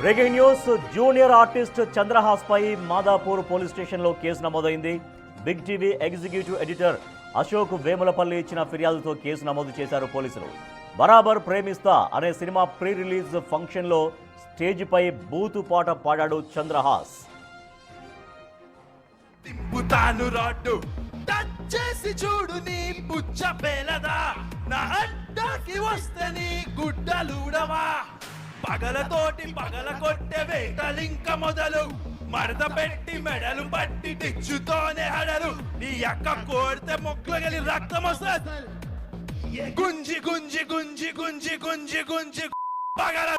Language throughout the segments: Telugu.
Breaking news. Junior artist Chandrahas పై మాదాపూర్ పోలీస్ స్టేషన్లో కేసు నమోదైంది. Big TV executive editor Ashok Vemulapalli ఇచ్చిన ఫిర్యాదుతో కేసు నమోదు చేశారు పోలీసులు. బరాబర్ ప్రేమిస్తా అనే సినిమా ప్రీ రిలీజ్ ఫంక్షన్లో స్టేజ్ పై బూతు పాట పాడాడు చంద్రహాస్. తింపుతాను రాడ్డు టచ్ చేసి చూడు నీ పుచ్చ పేలదా, నా అడ్డాకి వస్తే నీ గుడ్డలుడవా, పగలతోటి పగల కొట్టే వేటలింక మొదలు, మడత పెట్టి మెడలు పట్టి టిచ్చుతోనే హడలు, నీ అక్క కోడితే మొక్కలగలి రక్తం వస్తుంది, గుంజి గుంజి గుంజి గుంజి గుంజి గుంజి పగల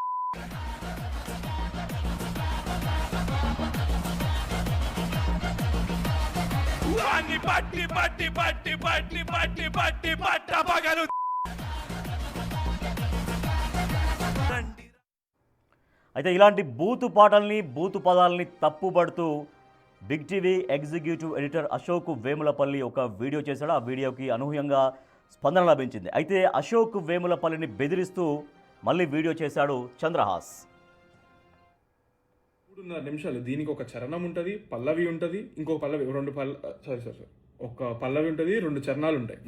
వాణ్ణి పట్టి పట్టి పట్టి పట్టి పట్టి పట్టి పట్ట పగలు. అయితే ఇలాంటి బూతు పాటల్ని బూతు పదాలని తప్పుపడుతూ big TV executive editor Ashok Vemulapalli ఒక వీడియో చేశాడు. ఆ వీడియోకి అనూహ్యంగా స్పందన లభించింది. అయితే అశోక్ వేములపల్లిని బెదిరిస్తూ మళ్ళీ వీడియో చేశాడు చంద్రహాస్. 3.5 నిమిషాలు దీనికి ఒక చరణం ఉంటుంది, పల్లవి ఉంటుంది, ఇంకొక పల్లవి ఒక పల్లవి ఉంటుంది, 2 చరణాలు ఉంటాయి.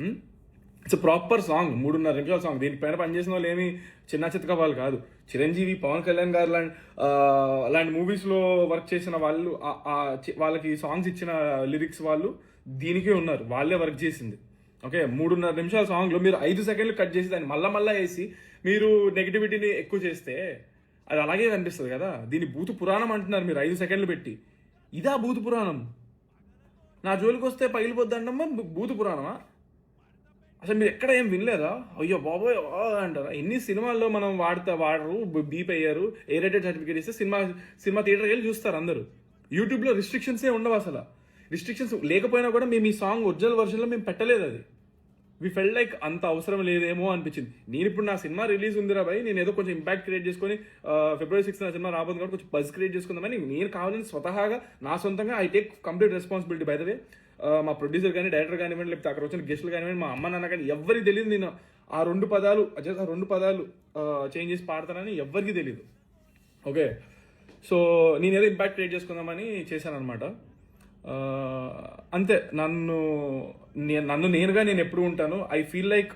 ఇట్స్ ప్రాపర్ సాంగ్, 3.5 నిమిషాల సాంగ్. దీనిపైన పనిచేసిన వాళ్ళు ఏమి చిన్న చితక వాళ్ళు కాదు. చిరంజీవి, పవన్ కళ్యాణ్ గారు అలాంటి మూవీస్లో వర్క్ చేసిన వాళ్ళు, వాళ్ళకి సాంగ్స్ ఇచ్చిన లిరిక్స్ వాళ్ళు దీనికే ఉన్నారు, వాళ్ళే వర్క్ చేసింది. ఓకే, 3.5 నిమిషాల సాంగ్లో మీరు 5 సెకండ్లు కట్ చేసి దాన్ని మళ్ళా వేసి మీరు నెగిటివిటీని ఎక్కువ చేస్తే అది అలాగే కనిపిస్తుంది కదా. దీన్ని భూత పురాణం అంటున్నారు మీరు 5 సెకండ్లు పెట్టి. ఇదా భూత పురాణం? నా జోలికి వస్తే పగిలిపోద్దమ్మా భూత పురాణమా? అసలు మీరు ఎక్కడ ఏం వినలేదా? అయ్యో బాబోయ్ అంటారా? ఎన్ని సినిమాల్లో మనం వాడరు, బీప్ అయ్యారు, ఏ రేటెడ్ సర్టిఫికేట్ ఇస్తే సినిమా థియేటర్కి వెళ్ళి చూస్తారు అందరూ. యూట్యూబ్లో రిస్ట్రిక్షన్సే ఉండవు. అసలు రిస్ట్రిక్షన్స్ లేకపోయినా కూడా మేము ఈ సాంగ్ ఒరిజినల్ వర్షన్లో మేము పెట్టలేదు. అది వి ఫెల్ లైక్ అంత అవసరం లేదేమో అనిపించింది. నేను ఇప్పుడు నా సినిమా రిలీజ్ ఉందిరా భయ్, నేను ఏదో కొంచెం ఇంపాక్ట్ క్రియేట్ చేసుకొని February 6th నా సినిమా రాబోతుంది కాబట్టి కొంచెం బజ్ క్రియేట్ చేసుకుందామని నేను కావాలని స్వతహాగా నా సొంతంగా I take complete responsibility. By the way మా ప్రొడ్యూసర్ కానీ, డైరెక్టర్ కానివ్వండి, లేకపోతే అక్కడ వచ్చిన గెస్టులు కానివ్వండి, మా అమ్మ నాన్న కానీ ఎవరికి తెలియదు నేను ఆ 2 పదాలు చేంజ్ చేసి పాడతానని ఎవరికి తెలియదు. ఓకే, సో నేను ఏదో ఇంపాక్ట్ క్రియేట్ చేసుకుందామని చేశాను అనమాట. అంతే. నన్ను నేనుగా నేను ఎప్పుడు ఉంటాను. I feel like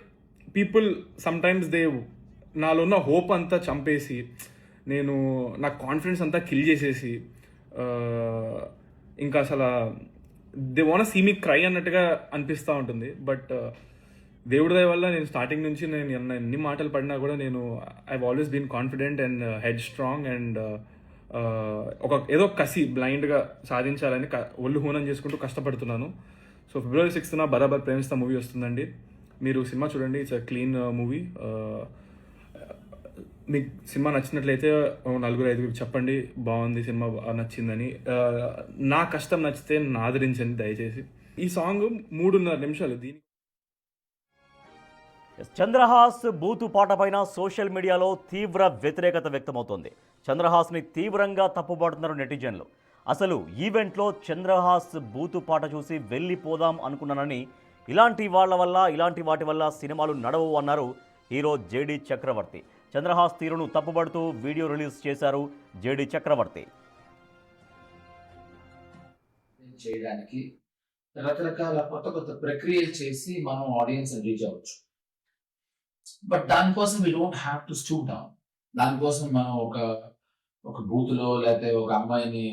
people sometimes నాలో ఉన్న హోప్ అంతా చంపేసి, నా కాన్ఫిడెన్స్ అంతా కిల్ చేసేసి, ఇంకా అసలు they want see me cry అన్నట్టుగా అనిపిస్తూ ఉంటుంది. బట్ దేవుడి దయ వల్ల నేను స్టార్టింగ్ నుంచి నేను ఎన్ని మాటలు పడినా కూడా I always been confident and head strong and ఏదో కసి బ్లైండ్గా సాధించాలని ఒళ్ళు హూనం చేసుకుంటూ కష్టపడుతున్నాను. సో February 6th బరాబర్ ప్రేమిస్తా మూవీ వస్తుందండి. మీరు సినిమా చూడండి. It's a clean movie. మీకు సినిమా నచ్చినట్లయితే 4-5 చెప్పండి బాగుంది సినిమా, నచ్చిందని. నా కష్టం నచ్చితే నన్ను ఆదరించండి దయచేసి. ఈ సాంగ్ 3.5 నిమిషాలు. దీని చంద్రహాస్ బూతు పాట పైన సోషల్ మీడియాలో తీవ్ర వ్యతిరేకత వ్యక్తమవుతోంది. చంద్రహాస్ని తీవ్రంగా తప్పుపడుతున్నారు నెటిజన్లు. అసలు ఈవెంట్లో చంద్రహాస్ బూతు పాట చూసి వెళ్ళిపోదాం అనుకున్నానని, ఇలాంటి వాటి వల్ల సినిమాలు నడవు అన్నారు హీరో జేడి చక్రవర్తి. చంద్రహాస్ తీరును తప్పుపడుతూ వీడియో రిలీజ్ చేశారు జేడి చక్రవర్తి. చేయడానికి రకరకాల కొత్త ప్రక్రియలు చేసి మనం ఆడియన్స్ రీచ్ అవ్వచ్చు. బట్ దానికోసం we don't have to stoop down. దానికోసం మనం ఒక బూత్లో లేకపోతే ఒక అమ్మాయిని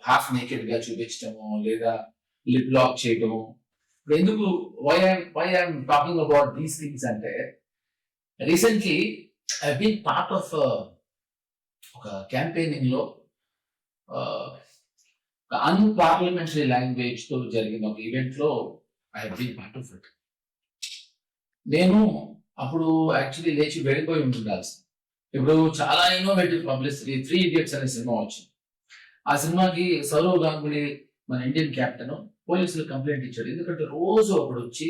హాఫ్ నేకెడ్ గా చూపించడము, లేదా లిప్ లాక్ చేయటము. ఇప్పుడు ఎందుకు why I'm talking about these things అంటే, recently I been part of ఒక క్యాంపెయినింగ్ లో అన్పార్లమెంటరీ లాంగ్వేజ్ తో జరిగిన ఒక ఈవెంట్ లో I been part of it. నేను అప్పుడు యాక్చువల్లీ లేచి వెళ్ళిపోయి ఉండాల్సింది. ఇప్పుడు చాలా ఇన్నోవేటివ్ పబ్లిసిటీ 3 Idiots అనే సినిమా వచ్చింది. ఆ సినిమాకి సౌరవ్ గంగూలీ, మన ఇండియన్ కెప్టెన్, పోలీసులు కంప్లైంట్ ఇచ్చాడు. ఎందుకంటే రోజు అప్పుడు వచ్చి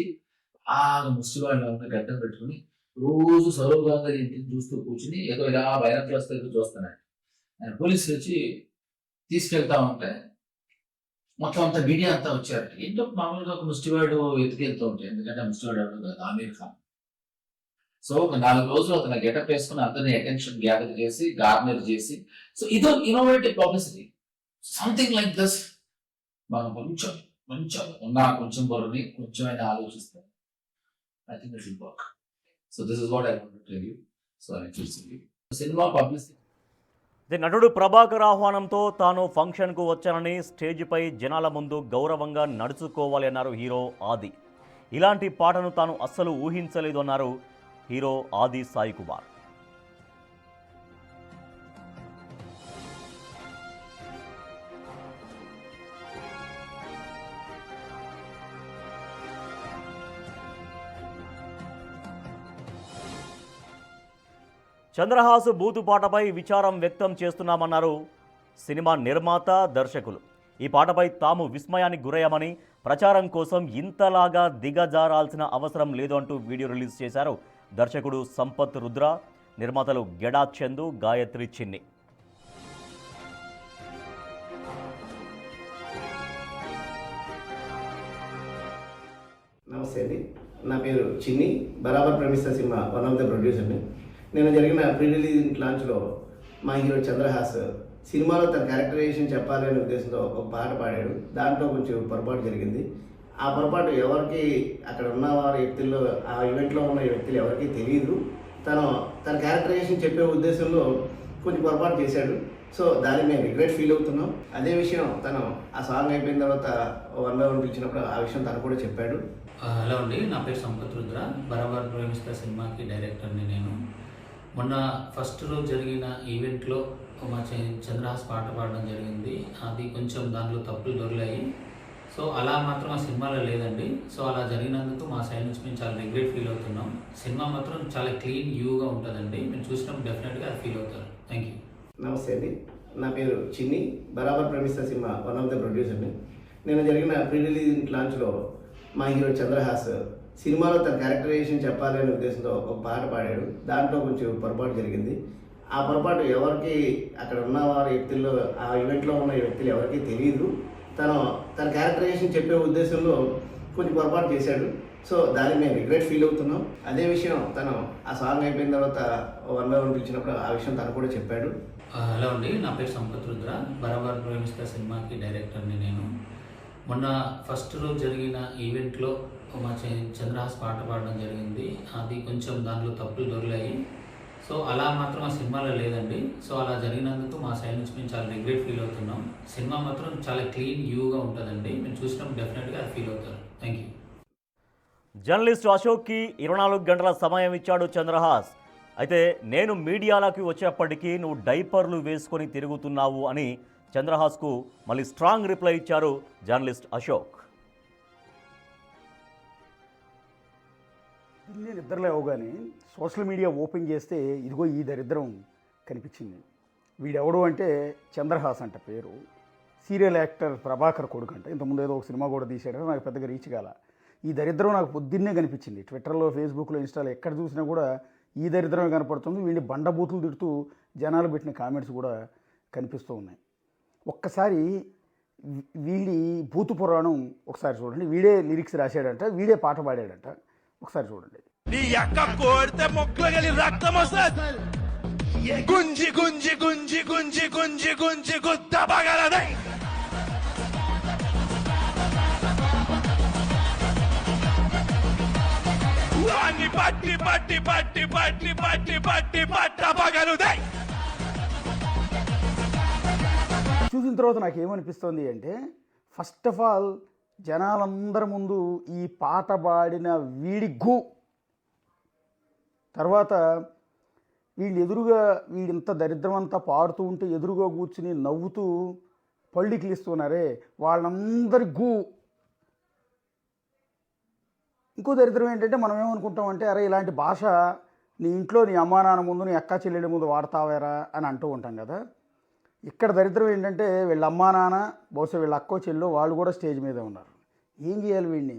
ముష్టివాళ్ళు గడ్డం పెట్టుకుని రోజు సౌరవ్ గంగూలీ ఇంటిని చూస్తూ కూర్చుని ఏదో ఇలా బైనాక్యులర్స్ దగ్గర చూస్తున్నాడు. ఆయన పోలీసులు వచ్చి తీసుకెళ్తా ఉంటే మొత్తం అంతా మీడియా అంతా వచ్చారు. ఏంటో మామూలుగా ఒక ముష్టివాడు ఎత్తుకెళ్తూ ఉంటాయి, ఎందుకంటే ముష్టివాడు ఎవరు కాదు, ఆమీర్ ఖాన్. సో ఒక 4 రోజులు అతను గెటప్ వేసుకుని అందరినీ అటెన్షన్ గ్యాదర్ చేసి గార్నర్ చేసి, సో ఇదో innovative publicity. Something like this మనం కొంచెం కొంచెం బుర్రని కొంచెమైనా ఆలోచిస్తే I think it will work. So this is what I want to tell you. So I చూసి సినిమా పబ్లిసిటీ. నటుడు ప్రభాకర్ ఆహ్వానంతో తాను ఫంక్షన్కు వచ్చానని స్టేజ్పై జనాల ముందు గౌరవంగా నడుచుకోవాలి అన్నారు హీరో ఆది. ఇలాంటి పాటను తాను అస్సలు ఊహించలేదు అన్నారు హీరో ఆది సాయి కుమార్. చంద్రహాస్ బూతు పాటపై విచారం వ్యక్తం చేస్తున్నామన్నారు సినిమా నిర్మాత, దర్శకులు. ఈ పాటపై తాము విస్మయానికి గురయ్యామని, ప్రచారం కోసం ఇంతలాగా దిగజారాల్సిన అవసరం లేదు అంటూ వీడియో రిలీజ్ చేశారు దర్శకుడు సంపత్ రుద్ర, నిర్మాతలు గెడా చందు, గాయత్రి చిన్ని. నమస్తే అండి, నా పేరు చిన్ని. బరాబర్ ప్రేమిస్తా సినిమా వన్ ఆఫ్ ద ప్రొడ్యూసర్ని. నేను జరిగిన ప్రీ రిలీజ్ లాంచ్లో మా హీరో చంద్రహాస్ సినిమాలో తన క్యారెక్టరైజేషన్ చెప్పాలి అనే ఉద్దేశంతో ఒక పాట పాడాడు. దాంట్లో కొంచెం పొరపాటు జరిగింది. ఆ పొరపాటు ఎవరికి, అక్కడ ఉన్న వారి వ్యక్తుల్లో, ఆ ఈవెంట్లో ఉన్న వ్యక్తులు ఎవరికీ తెలియదు. తన క్యారెక్టరైజేషన్ చెప్పే ఉద్దేశంలో కొంచెం పొరపాటు చేశాడు. సో దాన్ని మేము రిగ్రెట్ ఫీల్ అవుతున్నాం. అదే విషయం తను ఆ సాంగ్ అయిపోయిన తర్వాత 1 by 1 పిలిచినప్పుడు ఆ విషయం తను కూడా చెప్పాడు. హలో అండి, నా పేరు సంపత్ రుద్ర, బరాబర్ ప్రేమిస్తా సినిమాకి డైరెక్టర్ని నేను. మొన్న ఫస్ట్ రోజు జరిగిన ఈవెంట్లో మా చంద్రహాస్ పాట పాడడం జరిగింది. అది కొంచెం దాంట్లో తప్పులు దొరికాయి. సో అలా మాత్రం ఆ సినిమాలో లేదండి. సో అలా జరిగినందుకు మా సైడ్ నుంచి మేము చాలా రిగ్రెట్ ఫీల్ అవుతున్నాం. సినిమా మాత్రం చాలా క్లీన్ యూగా ఉంటుందండి. మీరు చూసినప్పుడు డెఫినెట్గా అది ఫీల్ అవుతారు. Thank you. నమస్తే అండి, నా పేరు చిన్ని. బరాబర్ ప్రేమిస్తా సినిమా వన్ ఆఫ్ ద ప్రొడ్యూసర్ని. నేను జరిగిన ప్రీ రిలీజ్ లాంచ్లో మా హీరో చంద్రహాస్ సినిమాలో తన క్యారెక్టరైజేషన్ చెప్పాలి అనే ఉద్దేశంతో ఒక పాట పాడాడు. దాంట్లో కొంచెం పొరపాటు జరిగింది. ఆ పొరపాటు ఎవరికి, అక్కడ ఉన్న వారి వ్యక్తుల్లో, ఆ ఈవెంట్లో ఉన్న వ్యక్తులు ఎవరికీ తెలియదు. తన క్యారెక్టరైజేషన్ చెప్పే ఉద్దేశంలో కొంచెం పొరపాటు చేశాడు. సో దాన్ని మేము రిగ్రెట్ ఫీల్ అవుతున్నాం. అదే విషయం తను ఆ సాంగ్ అయిపోయిన తర్వాత 1 by 1 పిలిచినప్పుడు ఆ విషయం తను కూడా చెప్పాడు. హలో అండి, నా పేరు సంపత్ రుద్ర, బరాబర్ ప్రేమిస్తా సినిమాకి డైరెక్టర్ని నేను. మొన్న ఫస్ట్ రోజు జరిగిన ఈవెంట్లో మా చంద్రహాస్ పాట పాడడం జరిగింది. అది కొంచెం దాంట్లో తప్పులు దొరికాయి. సో అలా మాత్రం ఆ సినిమాలో లేదండి. సో అలా జరిగినందుకు మా సైడ్ నుంచి మేము చాలా రిగ్రెట్ ఫీల్ అవుతున్నాం. సినిమా మాత్రం చాలా క్లీన్ యూగా ఉంటుందండి. మీరు చూసినప్పుడు డెఫినెట్గా అది ఫీల్ అవుతారు. Thank you. జర్నలిస్ట్ అశోక్కి 24 గంటల సమయం ఇచ్చాడు చంద్రహాస్. అయితే నేను మీడియాలోకి వచ్చేప్పటికీ నువ్వు డైపర్లు వేసుకొని తిరుగుతున్నావు అని చంద్రహాస్కు మళ్ళీ స్ట్రాంగ్ రిప్లై ఇచ్చారు జర్నలిస్ట్ అశోక్. నేను నిద్ర లేవగానే సోషల్ మీడియా ఓపెన్ చేస్తే ఇదిగో ఈ దరిద్రం కనిపించింది. వీడెవడు అంటే చంద్రహాస్ అంట పేరు. సీరియల్ యాక్టర్ ప్రభాకర్ కొడుకు అంట. ఇంతకుముందు ఏదో ఒక సినిమా కూడా తీశాడు, నాకు పెద్దగా రీచ్ కాల. ఈ దరిద్రం నాకు పొద్దున్నే కనిపించింది. ట్విట్టర్లో, ఫేస్బుక్లో, ఇన్స్టాలో ఎక్కడ చూసినా కూడా ఈ దరిద్రమే కనపడుతుంది. వీడిని బండబూతులు తిడుతూ జనాలు పెట్టిన కామెంట్స్ కూడా కనిపిస్తూ ఉన్నాయి. ఒక్కసారి వీడి భూతు పురాణం ఒకసారి చూడండి. వీడే లిరిక్స్ రాశాడంట, వీడే పాట పాడాడంట. ఒకసారి చూడండి. నీ అక్క కోడితే మొక్కలు రక్తం వస్తుంది. గుంజి గుంజి గుంజి గుంజి గుంజి గుంజి గుద్ద పగలదే. వాణ్ణి పట్టి పట్టి పట్టి పట్టి పట్టి పట్టి పట్ట పగలుదే. చూసిన తర్వాత నాకు ఏమనిపిస్తుంది అంటే, ఫస్ట్ ఆఫ్ ఆల్ జనాలందరి ముందు ఈ పాట పాడిన వీడి గు, తర్వాత వీళ్ళు ఎదురుగా వీడింత దరిద్రమంతా పాడుతూ ఉంటే ఎదురుగా కూర్చుని నవ్వుతూ పళ్ళికిలిస్తున్నారే వాళ్ళందరి గు. ఇంకో దరిద్రం ఏంటంటే, మనం ఏమనుకుంటామంటే, అరే ఇలాంటి భాష నీ ఇంట్లో నీ అమ్మా నాన్న ముందు, నీ అక్క చెల్లెళ్ళ ముందు వాడతావేరా అని అంటూ ఉంటాం కదా. ఇక్కడ దరిద్రం ఏంటంటే, వీళ్ళ అమ్మా నాన్న, బహుశా వీళ్ళ అక్కో చెల్లో వాళ్ళు కూడా స్టేజ్ మీద ఉన్నారు. ఏం చేయాలి వీడిని?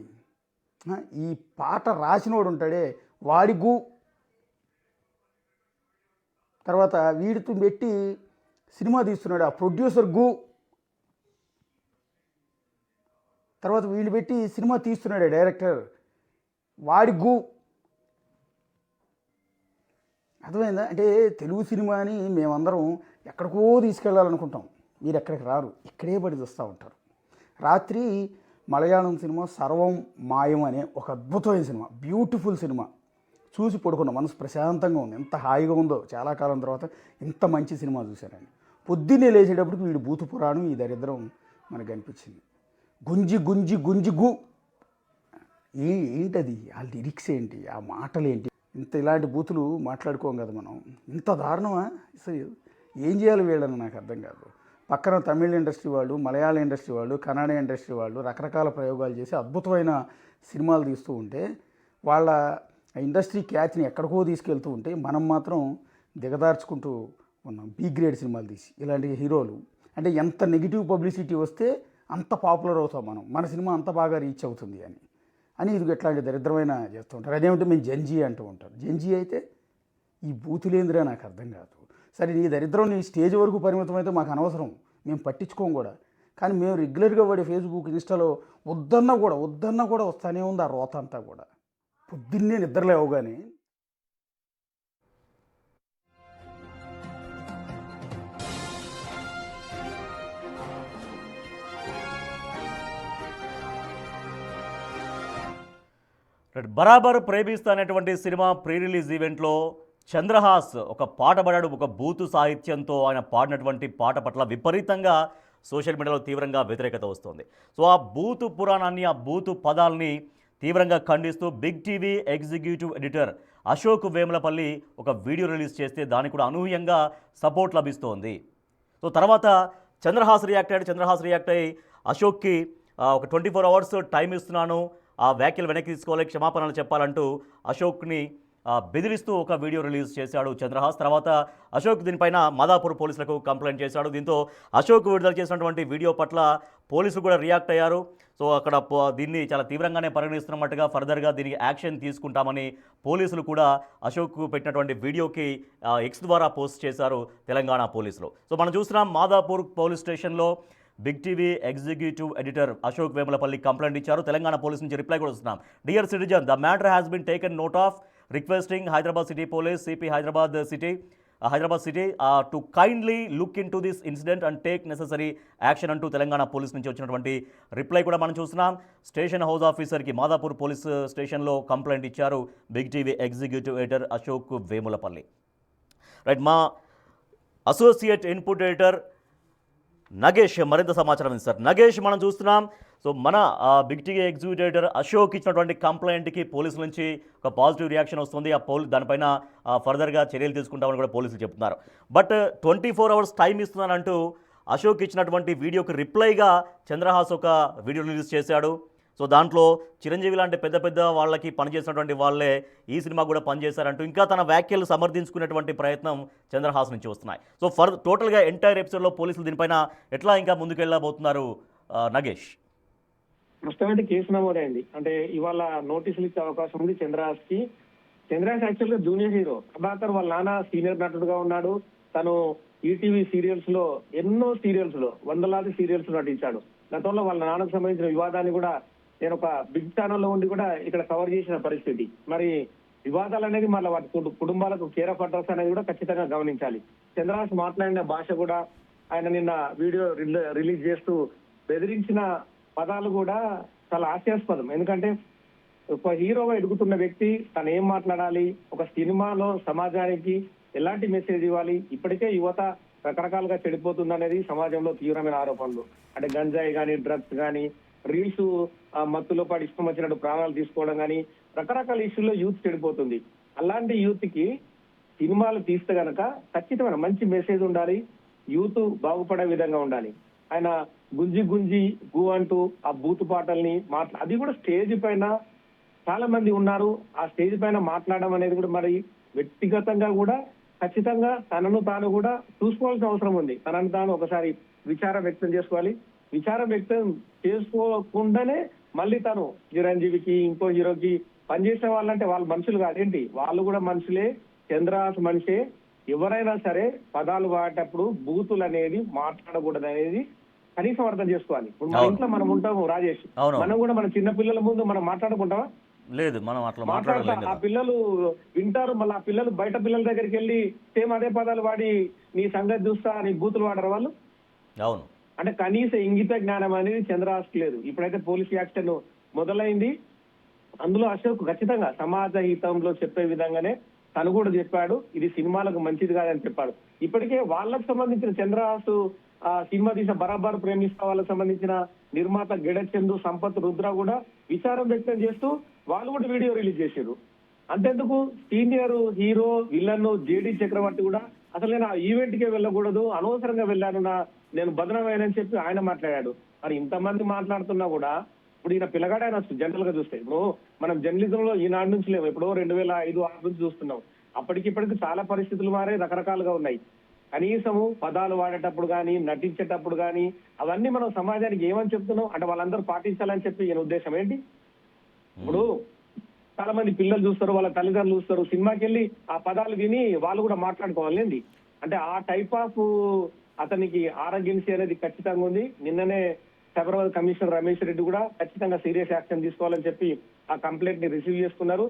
ఈ పాట రాసినోడు ఉంటాడే వాడి గు, తర్వాత వీడితో పెట్టి సినిమా తీస్తున్నాడు ఆ ప్రొడ్యూసర్ గు, తర్వాత వీళ్ళు పెట్టి సినిమా తీస్తున్నాడే డైరెక్టర్ వాడి గు, అర్థమైందా? అంటే తెలుగు సినిమాని మేమందరం ఎక్కడికో తీసుకెళ్ళాలనుకుంటాం, మీరు ఎక్కడికి రారు, ఇక్కడే పడి చూస్తూ ఉంటారు. రాత్రి మలయాళం సినిమా సర్వం మాయం అనే ఒక అద్భుతమైన సినిమా, బ్యూటిఫుల్ సినిమా చూసి పడుకున్న మనసు ప్రశాంతంగా ఉంది. ఎంత హాయిగా ఉందో, చాలా కాలం తర్వాత ఇంత మంచి సినిమా చూశానండి. పొద్దున్నే లేచేటప్పటికి వీడు భూత పురాణం ఈ దరిద్రం మనకు అనిపించింది. గుంజి గుంజి గుంజి గు ఏంటది, ఆ లిరిక్స్ ఏంటి, ఆ మాటలు ఏంటి, ఇంత ఇలాంటి బూతులు మాట్లాడుకోం కదా మనం. ఇంత దారుణమా? అసలు ఏం చేయాలి వీళ్ళని నాకు అర్థం కాదు. పక్కన తమిళ ఇండస్ట్రీ వాళ్ళు, మలయాళ ఇండస్ట్రీ వాళ్ళు, కన్నడ ఇండస్ట్రీ వాళ్ళు రకరకాల ప్రయోగాలు చేసి అద్భుతమైన సినిమాలు తీస్తూ ఉంటే, వాళ్ళ ఇండస్ట్రీ క్యాచ్ని ఎక్కడికో తీసుకెళ్తూ ఉంటే మనం మాత్రం దిగదార్చుకుంటూ ఉన్నాం. బి గ్రేడ్ సినిమాలు తీసి ఇలాంటి హీరోలు, అంటే ఎంత నెగిటివ్ పబ్లిసిటీ వస్తే అంత పాపులర్ అవుతాం మనం, మన సినిమా అంత బాగా రీచ్ అవుతుంది అని ఇది ఇట్లాంటి దరిద్రమైన చేస్తూ ఉంటారు. అదేమిటంటే మేము జంజీ అంటూ ఉంటారు. జంజీ అయితే ఈ బూతులేందిరా నాకు అర్థం కాదు. సరే నీ దరిద్రం నీ స్టేజ్ వరకు పరిమితం అయితే మాకు అనవసరం, మేము పట్టించుకోం కూడా. కానీ మేము రెగ్యులర్గా వాడే ఫేస్బుక్, ఇన్స్టాలో వద్దన్నా కూడా వస్తానే ఉంది ఆ రోత అంతా కూడా. పొద్దున్నే నిద్రలేవగానే బరాబర్ ప్రేమిస్తా అనేటువంటి సినిమా ప్రీ రిలీజ్ ఈవెంట్లో చంద్రహాస్ ఒక పాట పాడాడు. ఒక బూతు సాహిత్యంతో ఆయన పాడినటువంటి పాట పట్ల విపరీతంగా సోషల్ మీడియాలో తీవ్రంగా వ్యతిరేకత వస్తుంది. సో ఆ బూతు పురాణాన్ని, ఆ బూతు పదాలని తీవ్రంగా ఖండిస్తూ Big TV executive editor Ashok Vemulapalli ఒక వీడియో రిలీజ్ చేస్తే దానికి కూడా అనూహ్యంగా సపోర్ట్ లభిస్తోంది. సో తర్వాత చంద్రహాస్ రియాక్ట్ అయ్యి అశోక్కి ఒక 24 hours టైం ఇస్తున్నాను, ఆ వ్యాఖ్యలు వెనక్కి తీసుకోవాలి, క్షమాపణలు చెప్పాలంటూ అశోక్ని బెదిరిస్తూ ఒక వీడియో రిలీజ్ చేశాడు చంద్రహాస్. తర్వాత అశోక్ దీనిపైన మాదాపూర్ పోలీసులకు కంప్లైంట్ చేశాడు. దీంతో అశోక్ విడుదల చేసినటువంటి వీడియో పట్ల పోలీసులు కూడా రియాక్ట్ అయ్యారు. సో అక్కడ దీన్ని చాలా తీవ్రంగానే పరిగణిస్తున్నట్టుగా ఫర్దర్గా దీనికి యాక్షన్ తీసుకుంటామని పోలీసులు కూడా అశోక్ పెట్టినటువంటి వీడియోకి ఎక్స్ ద్వారా పోస్ట్ చేశారు తెలంగాణ పోలీసులు. సో మనం చూస్తున్నాం మాదాపూర్ పోలీస్ స్టేషన్లో Big TV executive editor Ashok Vemulapalli complaint ఇచ్చారు. తెలంగాణ పోలీస్ నుంచి రిప్లై కూడా వస్తున్నాం. Dear citizen, the matter has been taken note of, requesting Hyderabad city police, CP Hyderabad city to kindly look into this incident and take necessary action అంటూ తెలంగాణ పోలీస్ నుంచి వచ్చినటువంటి రిప్లై కూడా మనం చూస్తున్నాం. స్టేషన్ హౌస్ ఆఫీసర్కి మాదాపూర్ పోలీస్ స్టేషన్లో కంప్లైంట్ ఇచ్చారు Big TV executive editor Ashok Vemulapalli. Right, మా అసోసియేట్ ఇన్పుట్ ఎడిటర్ నగేష్ మరింత సమాచారం ఇస్తారు. నగేష్, మనం చూస్తున్నాం సో మన Big TV executive editor Ashok ఇచ్చినటువంటి కంప్లైంట్కి పోలీసుల నుంచి ఒక పాజిటివ్ రియాక్షన్ వస్తుంది. దానిపైన ఫర్దర్గా చర్యలు తీసుకుంటామని కూడా పోలీసులు చెప్తున్నారు. బట్ 24 hours టైం ఇస్తున్నానంటూ అశోక్ ఇచ్చినటువంటి వీడియోకి రిప్లైగా చంద్రహాస్ ఒక వీడియో రిలీజ్ చేశాడు. సో దాంట్లో చిరంజీవి లాంటి పెద్ద పెద్ద వాళ్ళకి పనిచేసినటువంటి వాళ్ళే ఈ సినిమా కూడా పనిచేశారంటూ ఇంకా తన వ్యాఖ్యలు సమర్థించుకునేటువంటి ప్రయత్నం చంద్రహాస్ నుంచి వస్తున్నాయి. సో టోటల్గా ఎంటైర్ ఎపిసోడ్లో పోలీసులు దీనిపైన ఎట్లా ఇంకా ముందుకెళ్ళబోతున్నారు నగేష్? ప్రస్తుతం కేసు నమోదైంది. అంటే ఇవాళ నోటీసులు ఇచ్చే అవకాశం ఉంది చంద్రహాస్ కి. చంద్రహాస్ యాక్చువల్ గా జూనియర్ హీరో. ప్రభాకర్ వాళ్ళ నాన్న సీనియర్ నటుడుగా ఉన్నాడు. తను ఈటీవీ సీరియల్స్ లో ఎన్నో సీరియల్స్ లో వందలాది సీరియల్స్ నటించాడు. గతంలో వాళ్ళ నాన్నకు సంబంధించిన వివాదాన్ని కూడా నేను ఒక బిగ్ ఛానల్లో ఉండి కూడా ఇక్కడ కవర్ చేసిన పరిస్థితి. మరి వివాదాలు అనేది మళ్ళీ వాటి కుటుంబాలకు కేర్ ఆఫ్ అడ్రస్ అనేది కూడా ఖచ్చితంగా గమనించాలి. చంద్రహాస్ మాట్లాడిన భాష కూడా, ఆయన నిన్న వీడియో రిలీజ్ చేస్తూ బెదిరించిన పదాలు కూడా చాలా హాస్యాస్పదం. ఎందుకంటే ఒక హీరోగా ఎదుగుతున్న వ్యక్తి తను ఏం మాట్లాడాలి, ఒక సినిమాలో సమాజానికి ఎలాంటి మెసేజ్ ఇవ్వాలి, ఇప్పటికే యువత రకరకాలుగా చెడిపోతుంది అనేది సమాజంలో తీవ్రమైన ఆరోపణలు. అంటే గంజాయి కానీ, డ్రగ్స్ కానీ, రీల్స్ మత్తులో పడి ఇష్టం వచ్చినట్టు ప్రాణాలు తీసుకోవడం కానీ, రకరకాల ఇష్యూల్లో యూత్ చెడిపోతుంది. అలాంటి యూత్ కి సినిమాలు తీస్తే గనక ఖచ్చితమైన మంచి మెసేజ్ ఉండాలి, యూత్ బాగుపడే విధంగా ఉండాలి. ఆయన గుంజి గుంజి గు అంటూ ఆ బూతు పాటల్ని అది కూడా స్టేజ్ పైన చాలా మంది ఉన్నారు. ఆ స్టేజ్ పైన మాట్లాడడం అనేది కూడా మరి వ్యక్తిగతంగా కూడా ఖచ్చితంగా తనను తాను కూడా చూసుకోవాల్సిన అవసరం ఉంది. తనను తాను ఒకసారి విచారం వ్యక్తం చేసుకోవాలి. విచారం వ్యక్తం చేసుకోకుండానే మళ్ళీ తను చిరంజీవికి, ఇంకో హీరోకి పనిచేసే వాళ్ళంటే వాళ్ళు మనుషులు కాదేంటి, వాళ్ళు కూడా మనుషులే. చంద్రహాస్ మనిషే. ఎవరైనా సరే పదాలు వాడేటప్పుడు బూతులు అనేది మాట్లాడకూడదు అనేది కనీసం అర్థం చేసుకోవాలి. ఇప్పుడు మన ఇంట్లో మనం ఉంటాము రాజేష్, మనం కూడా మన చిన్న పిల్లల ముందు మనం మాట్లాడుకుంటామా? లేదు మనం అట్లా మాట్లాడతా మాట్లాడలేం ఆ కదా. పిల్లలు వింటారు, మళ్ళీ ఆ పిల్లలు బయట పిల్లల దగ్గరికి వెళ్ళి సేమ్ అదే పదాలు వాడి నీ సంగతి చూస్తా నీ బూతులు వాడరు వాళ్ళు. అవును. అంటే కనీస ఇంగిత జ్ఞానం అనేది చంద్రహాస్కి లేదు. ఇప్పుడైతే పోలీస్ యాక్షన్ మొదలైంది, అందులో అశోక్ ఖచ్చితంగా సమాజ హితంలో చెప్పే విధంగానే తను కూడా చెప్పాడు, ఇది సినిమాలకు మంచిది కాదని చెప్పాడు. ఇప్పటికే వాళ్ళకు సంబంధించిన చంద్రహాసు సినిమా తీసిన బరాబర్ ప్రేమిస్తా వాళ్ళకి సంబంధించిన నిర్మాత గిడచందు, సంపత్, రుద్ర కూడా విచారం వ్యక్తం చేస్తూ వాళ్ళు కూడా వీడియో రిలీజ్ చేశారు. అంతెందుకు సీనియర్ హీరో విలన్ జేడి చక్రవర్తి కూడా అసలు నేను ఆ ఈవెంట్ కే వెళ్ళకూడదు, అనవసరంగా వెళ్ళాను, నేను బదనమైనని చెప్పి ఆయన మాట్లాడాడు. మరి ఇంతమంది మాట్లాడుతున్నా కూడా ఇప్పుడు ఈయన పిల్లగాడే అనొచ్చు జనరల్ గా చూస్తే. ఇప్పుడు మనం జర్నలిజం లో ఈనాడు నుంచి లేవు, ఎప్పుడో 2005-6 నుంచి చూస్తున్నాం. అప్పటికిప్పటికి చాలా పరిస్థితులు మారే, రకరకాలుగా ఉన్నాయి. కనీసము పదాలు వాడేటప్పుడు కానీ నటించేటప్పుడు కానీ అవన్నీ మనం సమాజానికి ఏమని చెప్తున్నాం అంటే వాళ్ళందరూ పాటించాలని చెప్పి ఈయన ఉద్దేశం ఏంటి? ఇప్పుడు చాలా మంది పిల్లలు చూస్తారు, వాళ్ళ తల్లిదండ్రులు చూస్తారు, సినిమాకి వెళ్ళి ఆ పదాలు విని వాళ్ళు కూడా మాట్లాడుకోవాలండి. అంటే ఆ టైప్ ఆఫ్ అతనికి ఆరోగ్యన్సీ అనేది ఖచ్చితంగా ఉంది. నిన్ననే సైబరాబాద్ కమిషనర్ రమేష్ రెడ్డి కూడా ఖచ్చితంగా సీరియస్ యాక్షన్ తీసుకోవాలని చెప్పి ఆ కంప్లైంట్ ని రిసీవ్ చేసుకున్నారు.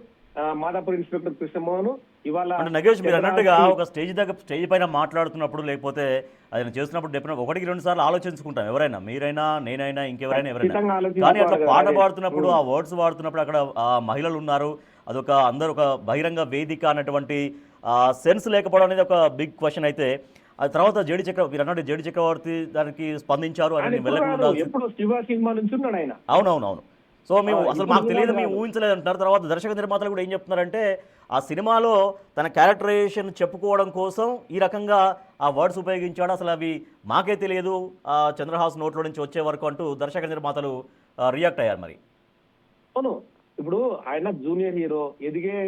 మాదాపూర్ ఇన్స్పెక్టర్ కృష్ణమోహన్ ఇవాళ అంటే నగేష్ మీరు అన్నట్టుగా ఒక స్టేజ్ పైన మాట్లాడుతున్నప్పుడు లేకపోతే ఆయన చేస్తున్నప్పుడు డెఫినెట్ 1-2 సార్లు ఆలోచించుకుంటాం, ఎవరైనా, మీరైనా, నేనైనా, ఇంకెవరైనా, ఎవరైనా. ఖచ్చితంగా కానీ అట్లా పాట ఆలోచించుకోవాలి. పాడుతున్నప్పుడు ఆ వర్డ్స్ వాడుతున్నప్పుడు అక్కడ మహిళలు ఉన్నారు, అదొక అందరూ ఒక బహిరంగ వేదిక అన్నటువంటి సెన్స్ లేకపోవడం అనేది ఒక బిగ్ క్వశ్చన్. అయితే ఆ తర్వాత మీరు అన్నట్టు జేడి చక్రవర్తి దానికి స్పందించారు అని ఎప్పుడు శివ సినిమా నుంచి ఉన్నాడు ఆయన. అవునవునవును. సో మేము అసలు మాకు తెలియదు, మేము ఊహించలేదు అంటున్నారు. తర్వాత దర్శక నిర్మాతలు కూడా ఏం చెప్తున్నారంటే ఆ సినిమాలో తన క్యారెక్టరైజేషన్ చెప్పుకోవడం కోసం ఈ రకంగా ఆ వర్డ్స్ ఉపయోగించాడు, అసలు అవి మాకే తెలియదు చంద్రహాస్ నోట్లో నుంచి వచ్చే వరకు అంటూ దర్శక నిర్మాతలు రియాక్ట్ అయ్యారు. మరి అవును, ఇప్పుడు ఆయన జూనియర్ హీరో ఎదిగే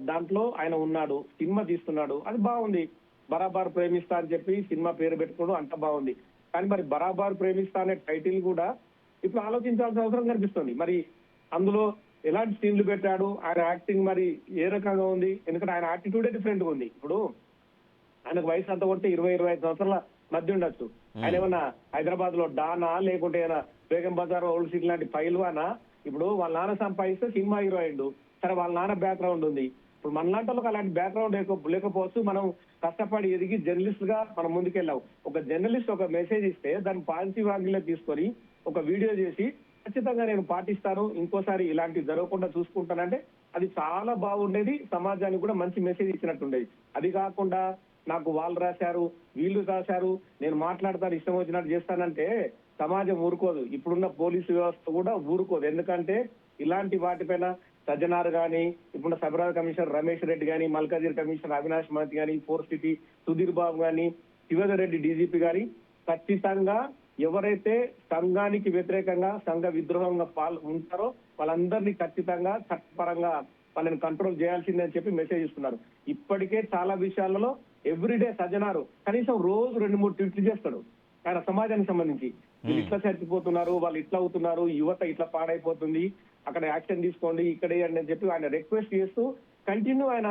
దాంట్లో ఆయన ఉన్నాడు, సినిమా తీస్తున్నాడు, అది బాగుంది. బరాబర్ ప్రేమిస్తా అని చెప్పి సినిమా పేరు పెట్టుకోవడం అంత బాగుంది. కానీ మరి బరాబర్ ప్రేమిస్తా అనే టైటిల్ కూడా ఇప్పుడు ఆలోచించాల్సిన అవసరం కనిపిస్తుంది. మరి అందులో ఎలాంటి సీన్లు పెట్టాడు, ఆయన యాక్టింగ్ మరి ఏ రకంగా ఉంది? ఎందుకంటే ఆయన యాటిట్యూడే డిఫరెంట్ గా ఉంది. ఇప్పుడు ఆయనకు వయసు అంత కొడితే 20-25 సంవత్సరాల మధ్య ఉండొచ్చు. ఆయన ఏమన్నా హైదరాబాద్ లో డానా లేకుంటే ఏమైనా బేగం బజార్, ఓల్డ్ సిటీ లాంటి పైల్వానా? ఇప్పుడు వాళ్ళ నాన్న సంపాదిస్తే సినిమా హీరో అయిండు, సరే వాళ్ళ నాన్న బ్యాక్గ్రౌండ్ ఉంది. ఇప్పుడు మనలాంటి వాళ్ళకి అలాంటి బ్యాక్గ్రౌండ్ లేకపోవచ్చు. మనం కష్టపడి ఎదిగి జర్నలిస్ట్ గా మనం ముందుకెళ్ళాం. ఒక జర్నలిస్ట్ ఒక మెసేజ్ ఇస్తే దాన్ని పాజిటివ్ యాంగిల్ తీసుకొని ఒక వీడియో చేసి ఖచ్చితంగా నేను పాటిస్తాను, ఇంకోసారి ఇలాంటివి జరగకుండా చూసుకుంటానంటే అది చాలా బాగుండేది, సమాజానికి కూడా మంచి మెసేజ్ ఇచ్చినట్టుండేది. అది కాకుండా నాకు వాళ్ళు రాశారు, వీళ్ళు రాశారు, నేను మాట్లాడతాను, ఇష్టం వచ్చినట్టు చేస్తానంటే సమాజం ఊరుకోదు. ఇప్పుడున్న పోలీసు వ్యవస్థ కూడా ఊరుకోదు. ఎందుకంటే ఇలాంటి వాటిపైన సజ్జనార్ గాని, ఇప్పుడున్న సైబరాబాద్ కమిషనర్ రమేష్ రెడ్డి గాని, మల్కాజిర్ కమిషనర్ అవినాష్ మహంతి గాని, 4 సిటీ సుధీర్ బాబు గాని, శివేందర్ రెడ్డి డీజీపీ గారి ఖచ్చితంగా ఎవరైతే సంఘానికి వ్యతిరేకంగా సంఘ విద్రోహంగా ఉంటారో వాళ్ళందరినీ ఖచ్చితంగా చట్టపరంగా వాళ్ళని కంట్రోల్ చేయాల్సిందే చెప్పి మెసేజ్ ఇస్తున్నారు. ఇప్పటికే చాలా విషయాలలో ఎవ్రీడే సజ్జనారు కనీసం రోజు 2-3 ట్వీట్లు చేస్తాడు ఆయన సమాజానికి సంబంధించి. వీళ్ళు ఇట్లా చచ్చిపోతున్నారు, వాళ్ళు ఇట్లా అవుతున్నారు, యువత ఇట్లా పాడైపోతుంది, అక్కడ యాక్షన్ తీసుకోండి, ఇక్కడ అని చెప్పి ఆయన రిక్వెస్ట్ చేస్తూ కంటిన్యూ ఆయన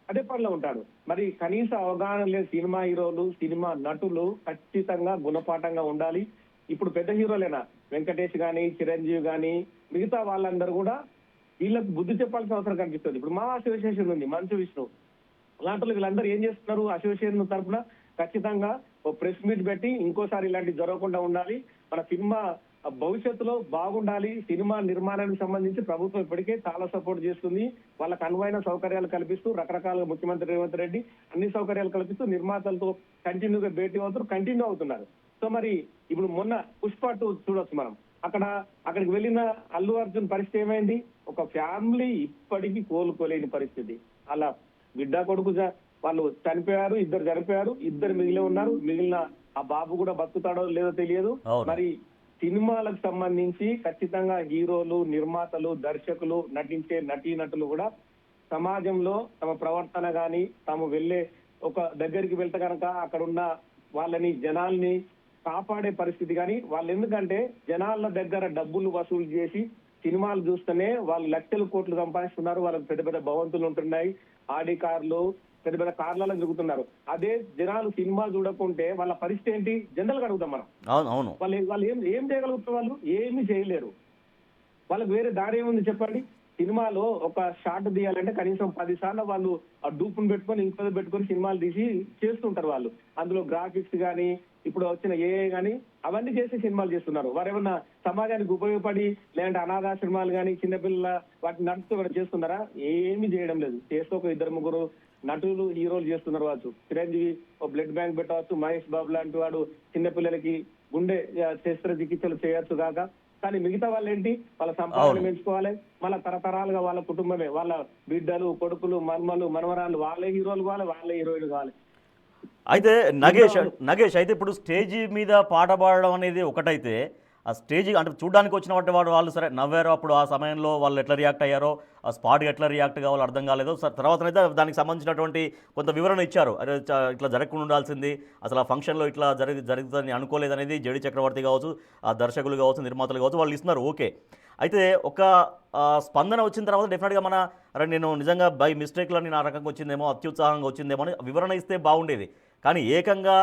అదే పనిలో ఉంటాడు. మరి కనీస అవగాహన లేని సినిమా హీరోలు, సినిమా నటులు ఖచ్చితంగా గుణపాఠంగా ఉండాలి. ఇప్పుడు పెద్ద హీరోలేనా వెంకటేష్ గాని, చిరంజీవి గాని, మిగతా వాళ్ళందరూ కూడా వీళ్ళకి బుద్ధి చెప్పాల్సిన అవసరం కనిపిస్తుంది. ఇప్పుడు మా అసోసియేషన్ ఉంది, మంచు విష్ణు, అలాంటి వీళ్ళందరూ ఏం చేస్తున్నారు? అసోసియేషన్ తరఫున ఖచ్చితంగా ఓ ప్రెస్ మీట్ పెట్టి ఇంకోసారి ఇలాంటి జరగకుండా ఉండాలి, మన సినిమా భవిష్యత్తులో బాగుండాలి. సినిమా నిర్మాణానికి సంబంధించి ప్రభుత్వం ఇప్పటికే చాలా సపోర్ట్ చేస్తుంది. వాళ్ళకి అనువైన సౌకర్యాలు కల్పిస్తూ రకరకాలుగా ముఖ్యమంత్రి రేవంత్ రెడ్డి అన్ని సౌకర్యాలు కల్పిస్తూ నిర్మాతలతో కంటిన్యూగా భేటీ కంటిన్యూ అవుతున్నారు. సో మరి ఇప్పుడు మొన్న పుష్ప 2 చూడొచ్చు మనం. అక్కడికి వెళ్ళిన అల్లు అర్జున్ పరిస్థితి ఏమైంది? ఒక ఫ్యామిలీ ఇప్పటికీ కోలుకోలేని పరిస్థితి. అలా బిడ్డ కొడుకు వాళ్ళు చనిపోయారు, 2 చనిపోయారు, 2 మిగిలి ఉన్నారు. మిగిలిన ఆ బాబు కూడా బతుకుతాడో లేదో తెలియదు. మరి సినిమాలకు సంబంధించి ఖచ్చితంగా హీరోలు, నిర్మాతలు, దర్శకులు, నటించే నటీనటులు కూడా సమాజంలో తమ ప్రవర్తన గాని, తాము వెళ్లే ఒక దగ్గరికి వెళ్తే కనుక అక్కడ ఉన్న వాళ్ళని జనాల్ని కాపాడే పరిస్థితి కానీ వాళ్ళు, ఎందుకంటే జనాల దగ్గర డబ్బులు వసూలు చేసి సినిమాలు చూస్తేనే వాళ్ళు లక్షల కోట్లు సంపాదిస్తున్నారు, వాళ్ళకి పెద్ద పెద్ద భవంతులు ఉంటున్నాయి, ఆడి కార్లు, పెద్ద పెద్ద కార్లలో తిరుగుతున్నారు. అదే జనాలు సినిమా చూడకుంటే వాళ్ళ పరిస్థితి ఏంటి? జనరల్ గా అడుగుతాం మనం. అవును, వాళ్ళు ఏం చేయగలుగుతారు? వాళ్ళు ఏమీ చేయలేరు. వాళ్ళకి వేరే దారి ఏముంది చెప్పండి? సినిమాలో ఒక షాట్ తీయాలంటే కనీసం 10 సార్లు వాళ్ళు ఆ డూపును పెట్టుకొని ఇంకో పెట్టుకొని సినిమాలు తీసి చేస్తుంటారు వాళ్ళు. అందులో గ్రాఫిక్స్ కానీ ఇప్పుడు వచ్చిన ఏఐ కానీ అవన్నీ చేసి సినిమాలు చేస్తున్నారు. వారు ఏమన్నా సమాజానికి ఉపయోగపడి లేదంటే అనాథాశ్రమాలు కానీ చిన్నపిల్లల వాటిని నడుపుతూ ఏమైనా చేస్తున్నారా? ఏమీ చేయడం లేదు. చేస్తూ ఒక 2-3 నటులు హీరోలు చేస్తున్నారు కావచ్చు. చిరంజీవి ఓ బ్లడ్ బ్యాంక్ పెట్టవచ్చు, మహేష్ బాబు లాంటి వాడు చిన్నపిల్లలకి గుండె శస్త్రచికిత్సలు చేయొచ్చు కాక. కానీ మిగతా వాళ్ళు ఏంటి, వాళ్ళ సంపాదన పెంచుకోవాలి, మళ్ళీ తరతరాలుగా వాళ్ళ కుటుంబమే, వాళ్ళ బిడ్డలు, కొడుకులు, మన్మలు, మనవరాలు వాళ్ళే హీరోలు కావాలి, వాళ్ళే హీరోయిన్ కావాలి. అయితే నగేష్ అయితే ఇప్పుడు స్టేజీ మీద పాట పాడడం అనేది ఒకటైతే, ఆ స్టేజీ అంటే చూడడానికి వచ్చిన వాళ్ళు సరే నవ్వారో, అప్పుడు ఆ సమయంలో వాళ్ళు ఎట్లా రియాక్ట్ అయ్యారో, ఆ స్పాట్కి ఎట్లా రియాక్ట్ కావాలో అర్థం కాలేదో, తర్వాత అయితే దానికి సంబంధించినటువంటి కొంత వివరణ ఇచ్చారు. అరే ఇట్లా జరగకుండా ఉండాల్సింది, అసలు ఆ ఫంక్షన్లో ఇట్లా జరుగుతుందని అనుకోలేదనేది జేడి చక్రవర్తి కావచ్చు, ఆ దర్శకులు కావచ్చు, నిర్మాతలు కావచ్చు, వాళ్ళు ఇస్తున్నారు. ఓకే, అయితే ఒక స్పందన వచ్చిన తర్వాత డెఫినెట్గా అరే నేను నిజంగా బై మిస్టేక్లో నేను ఆ రకంగా వచ్చిందేమో, అత్యుత్సాహంగా వచ్చిందేమో అని వివరణ ఇస్తే బాగుండేది. కానీ ఏకంగా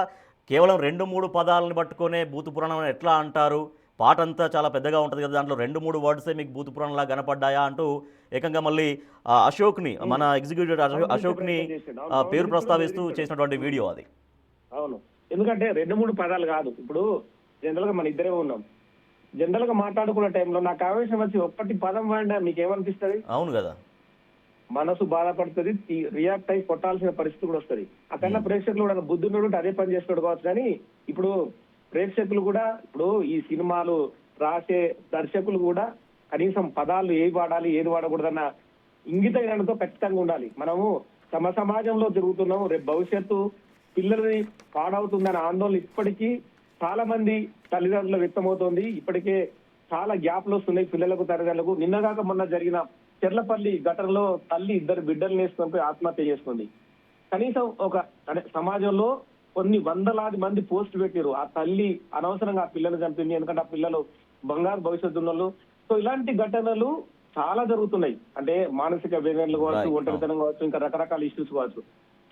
కేవలం 2-3 పదాలను పట్టుకునే భూత పురాణం ఎట్లా అంటారు, పాట అంతా చాలా పెద్దగా ఉంటుంది కదా, దాంట్లో 2-3 వర్డ్సే మీకు భూత పురాణంలా కనపడ్డాయా అంటూ ఏకంగా మళ్ళీ అశోక్ని, మన ఎగ్జిక్యూటివ్ అశోక్ని పేరు ప్రస్తావిస్తూ చేసినటువంటి వీడియో అది. అవును, ఎందుకంటే 2-3 పదాలు కాదు. ఇప్పుడు జనరల్ గా మన ఇద్దరే ఉన్నాం, జనరల్ గా మాట్లాడుకున్న టైంలో నాకు ఆవేశం వచ్చి ఒక్కటి పదం వాడినా మీకు ఏమనిపిస్తుంది? అవును కదా, మనసు బాధపడుతుంది, రియాక్ట్ అయి కొట్టాల్సిన పరిస్థితి కూడా వస్తుంది. అక్కడన్నా ప్రేక్షకులు కూడా బుద్ధుడు అదే పని చేస్తాడు కావచ్చు. కానీ ఇప్పుడు ప్రేక్షకులు కూడా, ఇప్పుడు ఈ సినిమాలు రాసే దర్శకులు కూడా కనీసం పదాలు ఏవి వాడాలి ఏది వాడకూడదన్న ఇంగిత జ్ఞానంతో ఖచ్చితంగా ఉండాలి. మనము సమాజంలో తిరుగుతున్నాం, రేపు భవిష్యత్తు పిల్లలని పాడవుతుందన్న ఆందోళన ఇప్పటికీ చాలా మంది తల్లిదండ్రులు వ్యక్తమవుతోంది. ఇప్పటికే చాలా గ్యాప్లు వస్తున్నాయి పిల్లలకు, తల్లిదండ్రులకు. నిన్నగాక మొన్న జరిగిన చెర్లపల్లి ఘటనలో తల్లి 2 బిడ్డలు వేసుకొని ఆత్మహత్య చేసుకుంది. కనీసం ఒక సమాజంలో కొన్ని వందలాది మంది పోస్ట్ పెట్టారు, ఆ తల్లి అనవసరంగా ఆ పిల్లలు చంపింది, ఎందుకంటే ఆ పిల్లలు బంగారు భవిష్యత్తు ఉన్న వాళ్ళు. సో ఇలాంటి ఘటనలు చాలా జరుగుతున్నాయి. అంటే మానసిక వేదనలు కావచ్చు, ఒంటరితనం కావచ్చు, ఇంకా రకరకాల ఇష్యూస్ కావచ్చు.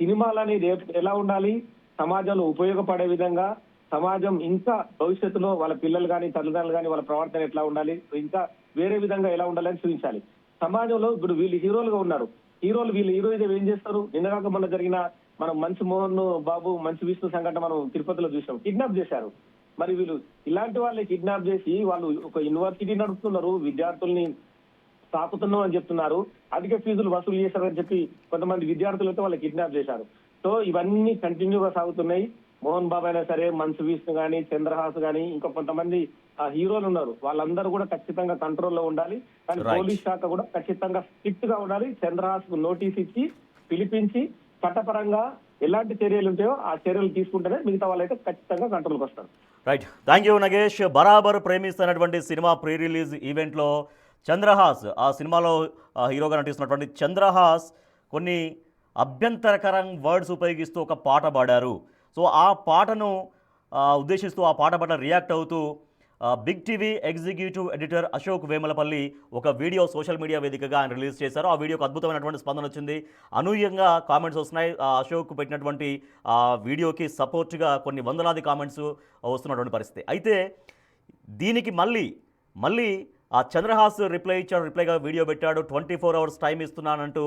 సినిమాలు అనేది ఎలా ఉండాలి, సమాజంలో ఉపయోగపడే విధంగా, సమాజం ఇంకా భవిష్యత్తులో వాళ్ళ పిల్లలు కానీ తల్లిదండ్రులు కానీ వాళ్ళ ప్రవర్తన ఎట్లా ఉండాలి, ఇంకా వేరే విధంగా ఎలా ఉండాలని చూపించాలి. సమాజంలో ఇప్పుడు వీళ్ళు హీరోలుగా ఉన్నారు, వీళ్ళు హీరోయిజం ఏం చేస్తారు? నిన్నగాక మొన్న జరిగిన మనం మంచు మోహన్ బాబు, మంచు విష్ణు సంఘటన మనం తిరుపతిలో చూసాం, కిడ్నాప్ చేశారు. మరి వీళ్ళు ఇలాంటి వాళ్ళని కిడ్నాప్ చేసి వాళ్ళు ఒక యూనివర్సిటీ నడుపుతున్నారు, విద్యార్థుల్ని తాకుతున్నాం అని చెప్తున్నారు, అధిక ఫీజులు వసూలు చేశారని చెప్పి కొంతమంది విద్యార్థులతో వాళ్ళు కిడ్నాప్ చేశారు. సో ఇవన్నీ కంటిన్యూగా సాగుతున్నాయి. మోహన్ బాబు అయినా సరే, మంచు విష్ణు కానీ, చంద్రహాస్ కానీ, ఇంకా కొంతమంది హీరోలు ఉన్నారు, వాళ్ళందరూ కూడా ఖచ్చితంగా కంట్రోల్లో ఉండాలి. కానీ పోలీస్ శాఖ కూడా ఖచ్చితంగా స్ట్రిక్ట్ గా ఉండాలి. చంద్రహాస్ కు నోటీస్ ఇచ్చి పిలిపించి చట్టపరంగా ఎలాంటి చర్యలు ఉంటాయో ఆ చర్యలు తీసుకుంటేనే మిగతా వాళ్ళైతే ఖచ్చితంగా కంట్రోల్కి వస్తారు. Right, thank you Nagesh. బరాబర్ ప్రేమిస్తున్నటువంటి సినిమా ప్రీ రిలీజ్ ఈవెంట్లో చంద్రహాస్, ఆ సినిమాలో హీరోగా నటిస్తున్నటువంటి చంద్రహాస్ కొన్ని అభ్యంతరకరం వర్డ్స్ ఉపయోగిస్తూ ఒక పాట పాడారు. సో ఆ పాటను ఉద్దేశిస్తూ, ఆ పాట పట్ల రియాక్ట్ అవుతూ Big TV executive editor Ashok Vemulapalli ఒక వీడియో సోషల్ మీడియా వేదికగా ఆయన రిలీజ్ చేశారు. ఆ వీడియోకి అద్భుతమైనటువంటి స్పందన వచ్చింది, అనూహ్యంగా కామెంట్స్ వస్తున్నాయి. అశోక్ పెట్టినటువంటి ఆ వీడియోకి సపోర్ట్గా కొన్ని వందలాది కామెంట్స్ వస్తున్నటువంటి పరిస్థితి. అయితే దీనికి మళ్ళీ ఆ చంద్రహాస్ రిప్లైగా వీడియో పెట్టాడు. 24 అవర్స్ టైం ఇస్తున్నానంటూ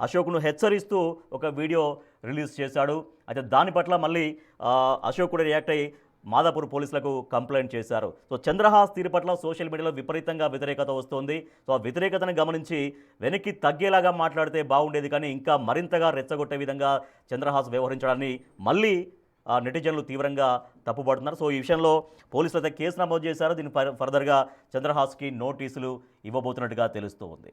అశోక్ను హెచ్చరిస్తూ ఒక వీడియో రిలీజ్ చేశాడు. అయితే దాని పట్ల మళ్ళీ అశోక్ కూడా రియాక్ట్ అయ్యి మాదాపూర్ పోలీసులకు కంప్లైంట్ చేశారు. సో చంద్రహాస్ తీరు పట్ల సోషల్ మీడియాలో విపరీతంగా వ్యతిరేకత వస్తుంది. సో ఆ వ్యతిరేకతను గమనించి వెనక్కి తగ్గేలాగా మాట్లాడితే బాగుండేది, కానీ ఇంకా మరింతగా రెచ్చగొట్టే విధంగా చంద్రహాస్ వ్యవహరించడాన్ని మళ్ళీ నెటిజన్లు తీవ్రంగా తప్పుపడుతున్నారు. సో ఈ విషయంలో పోలీసులు అయితే కేసు నమోదు చేశారు. దీని ఫర్దర్గా చంద్రహాస్కి నోటీసులు ఇవ్వబోతున్నట్టుగా తెలుస్తూ ఉంది.